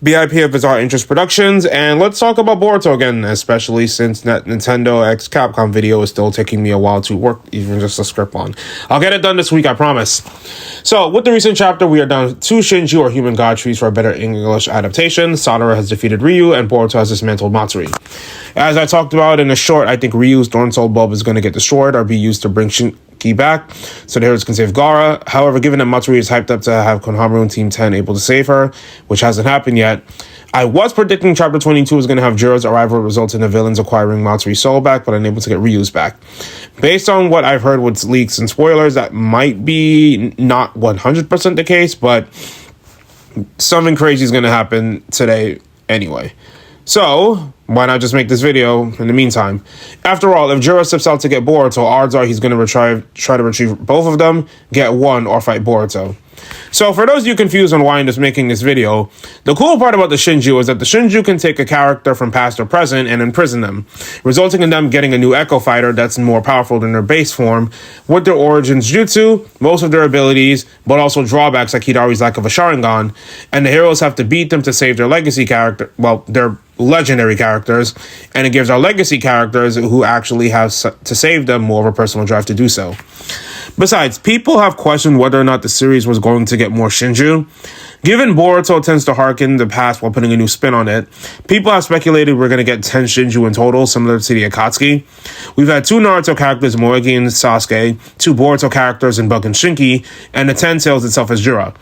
BIP of Bizarre Interest Productions, and let's talk about Boruto again, especially since that Nintendo x Capcom video is still taking me a while to work even just a script on. I'll get it done this week, I promise. So, with the recent chapter, we are down to 2 Shinju or human god trees for a better English adaptation. Sadara has defeated Ryu, and Boruto has dismantled Matsuri. As I talked about in a short, I think Ryu's Thorn Soul Bulb is going to get destroyed or be used to bring Shinki back, so the heroes can save Gaara. However, given that Matsuri is hyped up to have Konohamaru and Team 10 able to save her, which hasn't happened yet, I was predicting Chapter 22 was going to have Jiro's arrival result in the villains acquiring Matsuri's soul back, but unable to get Ryu's back. Based on what I've heard with leaks and spoilers, that might be not 100% the case, but something crazy is going to happen today anyway. So, why not just make this video in the meantime? After all, if Jiro steps out to get Boruto, odds are he's going to try to retrieve both of them, get one, or fight Boruto. So, for those of you confused on why I'm just making this video, the cool part about the Shinju is that the Shinju can take a character from past or present and imprison them, resulting in them getting a new Echo Fighter that's more powerful than their base form, with their origins jutsu, most of their abilities, but also drawbacks like Hidari's lack of a Sharingan, and the heroes have to beat them to save their legacy character, well, their legendary characters, and it gives our legacy characters who actually have to save them more of a personal drive to do so. Besides, people have questioned whether or not the series was going to get more Shinju. Given Boruto tends to harken the past while putting a new spin on it, people have speculated we're going to get 10 Shinju in total, similar to the Akatsuki. We've had 2 Naruto characters, Moegi and Sasuke, 2 Boruto characters in Boruto and Shinki, and the 10 tails itself as Jiro.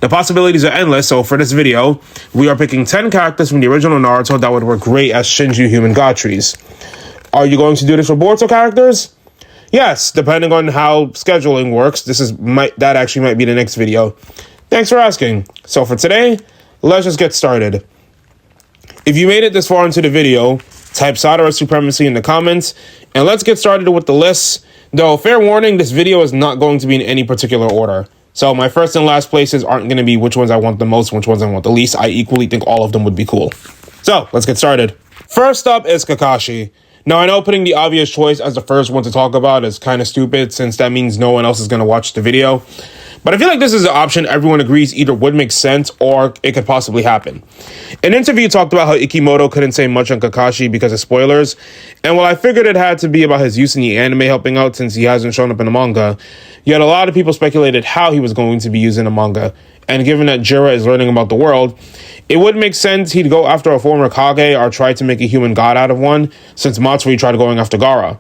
The possibilities are endless, so for this video, we are picking 10 characters from the original Naruto that would work great as Shinju human god trees. Are you going to do this for Boruto characters? Yes, depending on how scheduling works, that actually might be the next video. Thanks for asking. So for today, let's just get started. If you made it this far into the video, type Sadara Supremacy in the comments, and let's get started with the list. Though, fair warning, this video is not going to be in any particular order. So my first and last places aren't going to be which ones I want the most, which ones I want the least. I equally think all of them would be cool. So, let's get started. First up is Kakashi. Now, I know putting the obvious choice as the first one to talk about is kind of stupid, since that means no one else is going to watch the video. But I feel like this is an option everyone agrees either would make sense or it could possibly happen. An interview talked about how Ikimoto couldn't say much on Kakashi because of spoilers, and while I figured it had to be about his use in the anime helping out since he hasn't shown up in the manga, yet a lot of people speculated how he was going to be used in the manga. And given that Jiro is learning about the world, it would make sense he'd go after a former Kage or try to make a human god out of one, since Matsuri tried going after Gaara.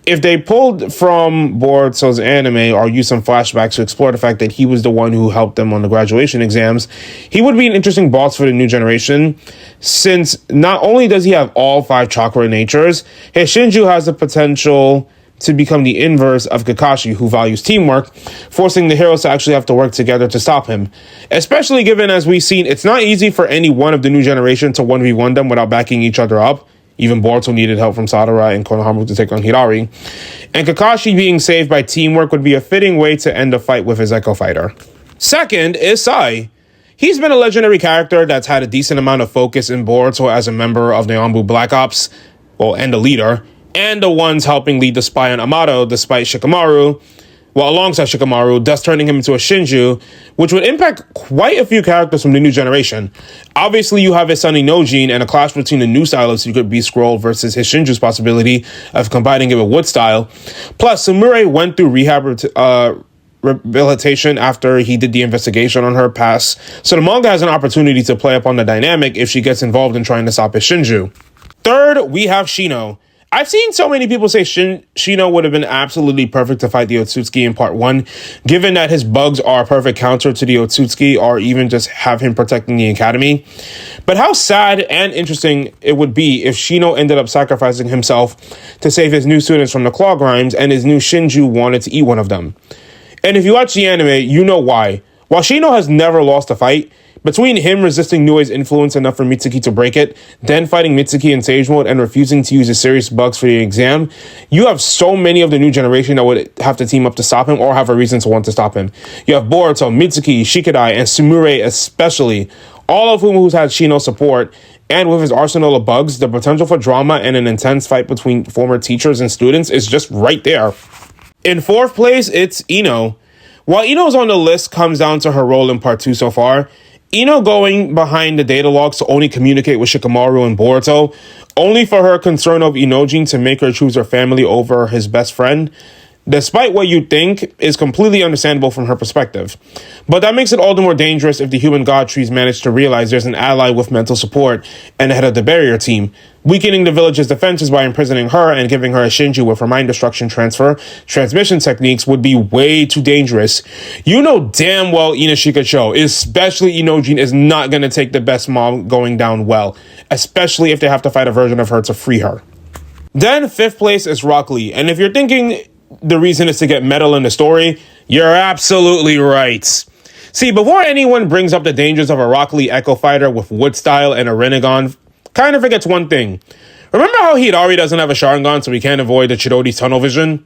If they pulled from Boruto's anime or used some flashbacks to explore the fact that he was the one who helped them on the graduation exams, he would be an interesting boss for the new generation, since not only does he have all 5 chakra natures, his Shinju has the potential to become the inverse of Kakashi, who values teamwork, forcing the heroes to actually have to work together to stop him. Especially given, as we've seen, it's not easy for any one of the new generation to 1v1 them without backing each other up. Even Boruto needed help from Sadara and Konohamaru to take on Hidari. And Kakashi being saved by teamwork would be a fitting way to end the fight with his Echo Fighter. Second is Sai. He's been a legendary character that's had a decent amount of focus in Boruto as a member of the Anbu Black Ops, and a leader, and the ones helping lead the spy on Amato despite alongside Shikamaru, thus turning him into a Shinju, which would impact quite a few characters from the new generation. Obviously, you have his son Inojin, and a clash between the new style of Secret Beast Scroll versus his Shinju's possibility of combining it with Wood style. Plus, Sumire went through rehabilitation after he did the investigation on her past, so the manga has an opportunity to play up on the dynamic if she gets involved in trying to stop his Shinju. Third, we have Shino. I've seen so many people say Shino would have been absolutely perfect to fight the Otsutsuki in part 1, given that his bugs are a perfect counter to the Otsutsuki, or even just have him protecting the academy. But how sad and interesting it would be if Shino ended up sacrificing himself to save his new students from the claw grinds, and his new Shinju wanted to eat one of them. And if you watch the anime, you know why. While Shino has never lost a fight, between him resisting Nue's influence enough for Mitsuki to break it, then fighting Mitsuki in Sage Mode, and refusing to use his serious bugs for the exam, you have so many of the new generation that would have to team up to stop him or have a reason to want to stop him. You have Boruto, Mitsuki, Shikadai, and Sumire especially, all of whom had Shino's support, and with his arsenal of bugs, the potential for drama and an intense fight between former teachers and students is just right there. In 4th place, it's Ino. While Ino's on the list comes down to her role in part 2 so far, Ino going behind the data logs to only communicate with Shikamaru and Boruto, only for her concern of Inojin to make her choose her family over his best friend, despite what you think, is completely understandable from her perspective. But that makes it all the more dangerous if the human god trees manage to realize there's an ally with mental support and the head of the barrier team, weakening the village's defenses by imprisoning her and giving her a Shinju with her mind destruction transmission techniques would be way too dangerous. You know damn well Inashikacho, especially Inojin, is not going to take the best mom going down well, especially if they have to fight a version of her to free her. Then 5th place is Rocki, and if you're thinking the reason is to get metal in the story, you're absolutely right. See, before anyone brings up the dangers of a Rocki Echo Fighter with wood style and a Renegon, kind of forgets one thing. Remember how Hidari doesn't have a Sharingan, so he can't avoid the Chidori's tunnel vision?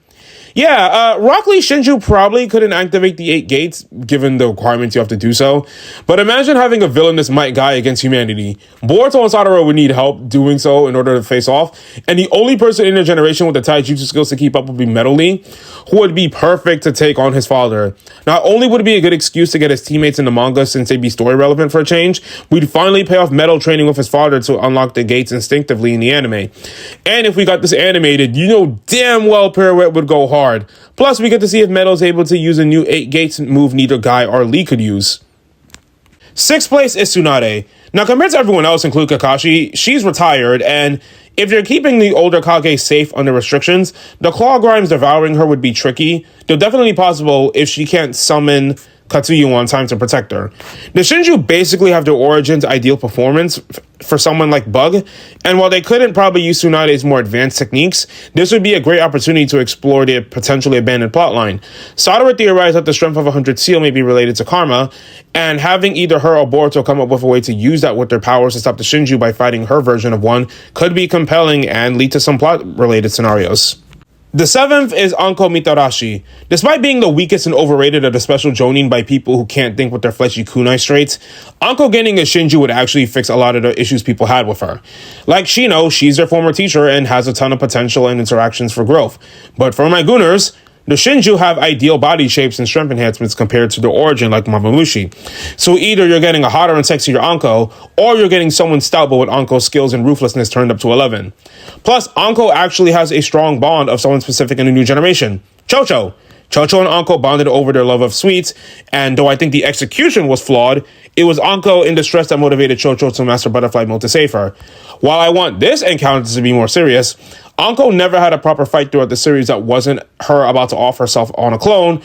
Yeah, Rocki Shinju probably couldn't activate the 8 gates, given the requirements you have to do so. But imagine having a villainous might guy against humanity. Boruto and Satoru would need help doing so in order to face off. And the only person in their generation with the taijutsu skills to keep up would be Metal Lee, who would be perfect to take on his father. Not only would it be a good excuse to get his teammates in the manga since they'd be story relevant for a change, we'd finally pay off Metal training with his father to unlock the gates instinctively in the anime. And if we got this animated, you know damn well Pirouette would go hard. Plus, we get to see if Metal's able to use a new 8 gates move neither Guy or Lee could use. 6th place is Tsunade. Now, compared to everyone else, including Kakashi, she's retired, and if you're keeping the older Kage safe under restrictions, the claw grimes devouring her would be tricky, though definitely possible if she can't summon Katsuyu on time to protect her. The Shinju basically have their origins ideal performance for someone like Bug, and while they couldn't probably use Tsunade's more advanced techniques, this would be a great opportunity to explore the potentially abandoned plotline. Satoru theorized that the strength of 100 seal may be related to karma, and having either her or Boruto come up with a way to use that with their powers to stop the Shinju by fighting her version of one could be compelling and lead to some plot-related scenarios. The 7th is Anko Mitarashi. Despite being the weakest and overrated of the special jonin by people who can't think with their fleshy kunai straights, Anko getting a Shinju would actually fix a lot of the issues people had with her. Like Shino, she's their former teacher and has a ton of potential and interactions for growth. But for my gooners, the Shinju have ideal body shapes and strength enhancements compared to their origin like Mamomushi. So either you're getting a hotter and sexier Anko, or you're getting someone stout but with Anko's skills and ruthlessness turned up to 11. Plus, Anko actually has a strong bond of someone specific in the new generation, Chocho. Chocho and Anko bonded over their love of sweets, and though I think the execution was flawed, it was Anko in distress that motivated Chocho to master butterfly mode to save her. While I want this encounter to be more serious, Anko never had a proper fight throughout the series that wasn't her about to off herself on a clone,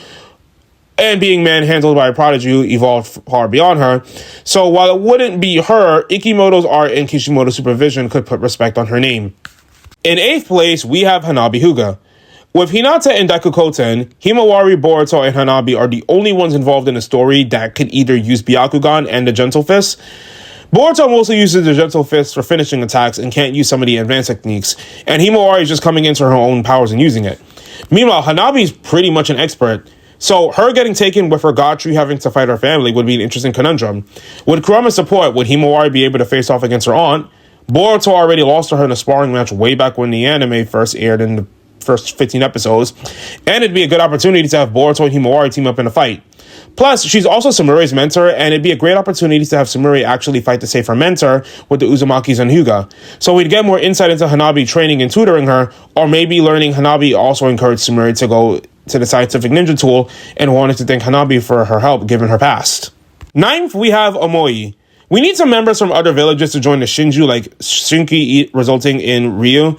and being manhandled by a prodigy evolved far beyond her. So while it wouldn't be her, Ikimoto's art and Kishimoto's supervision could put respect on her name. In 8th place, we have Hannabi Hyuga. With Hinata and Daikukoten, Himawari, Boruto, and Hannabi are the only ones involved in the story that can either use Byakugan and the Gentle Fist. Boruto mostly uses the Gentle Fist for finishing attacks and can't use some of the advanced techniques, and Himawari is just coming into her own powers and using it. Meanwhile, Hannabi's pretty much an expert, so her getting taken with her god tree having to fight her family would be an interesting conundrum. With Kurama's support, would Himawari be able to face off against her aunt? Boruto already lost to her in a sparring match way back when the anime first aired in the first 15 episodes, and it'd be a good opportunity to have Boruto and Himawari team up in a fight. Plus, she's also Sumuri's mentor, and it'd be a great opportunity to have Sumuri actually fight to save her mentor with the Uzumakis and Hyuga. So we'd get more insight into Hannabi training and tutoring her, or maybe learning Hannabi also encouraged Sumuri to go to the scientific ninja tool and wanted to thank Hannabi for her help given her past. 9th, we have Amoy. We need some members from other villages to join the Shinju, like Shinki resulting in Ryu.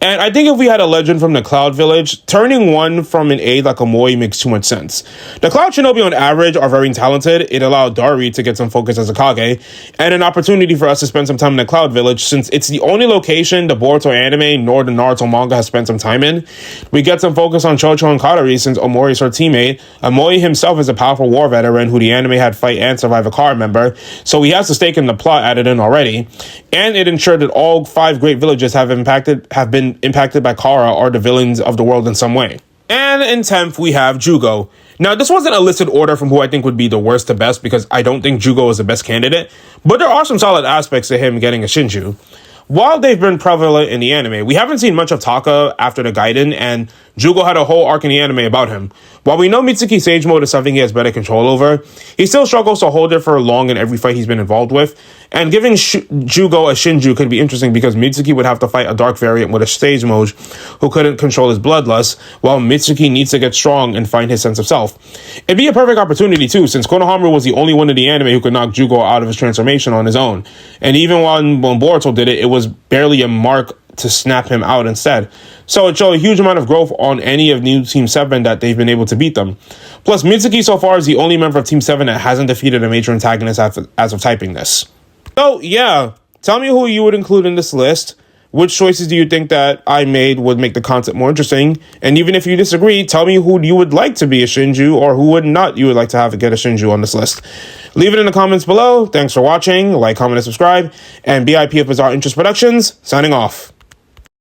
And I think if we had a legend from the Cloud Village, turning one from an aide like Amoy makes too much sense. The Cloud Shinobi on average are very talented. It allowed Dari to get some focus as a Kage, and an opportunity for us to spend some time in the Cloud Village since it's the only location the Boruto anime nor the Naruto manga has spent some time in. We get some focus on Chocho and Kadari since Omori is her teammate. Amoy himself is a powerful war veteran who the anime had fight and survive a car member, so he has a stake in the plot added in already. And it ensured that all 5 great villages have been impacted by Kara or the villains of the world in some way. And in 10th, we have Jugo. Now, this wasn't a listed order from who I think would be the worst to best because I don't think Jugo is the best candidate, but there are some solid aspects to him getting a Shinju. While they've been prevalent in the anime, we haven't seen much of Taka after the Gaiden, and Jugo had a whole arc in the anime about him. While we know Mitsuki's Sage Mode is something he has better control over, he still struggles to hold it for long in every fight he's been involved with, and giving Jugo a Shinju could be interesting because Mitsuki would have to fight a dark variant with a Sage Mode who couldn't control his bloodlust, while Mitsuki needs to get strong and find his sense of self. It'd be a perfect opportunity too, since Konohamaru was the only one in the anime who could knock Jugo out of his transformation on his own, and even when Boruto did it, it was barely a mark to snap him out instead. So it showed a huge amount of growth on any of new Team 7 that they've been able to beat them. Plus, Mitsuki so far is the only member of Team 7 that hasn't defeated a major antagonist as of typing this. So yeah, tell me who you would include in this list. Which choices do you think that I made would make the content more interesting? And even if you disagree, tell me who you would like to be a Shinju or who would not you would like to have get a Shinju on this list. Leave it in the comments below. Thanks for watching. Like, comment, and subscribe. And BIP of Bizarre Interest Productions, signing off.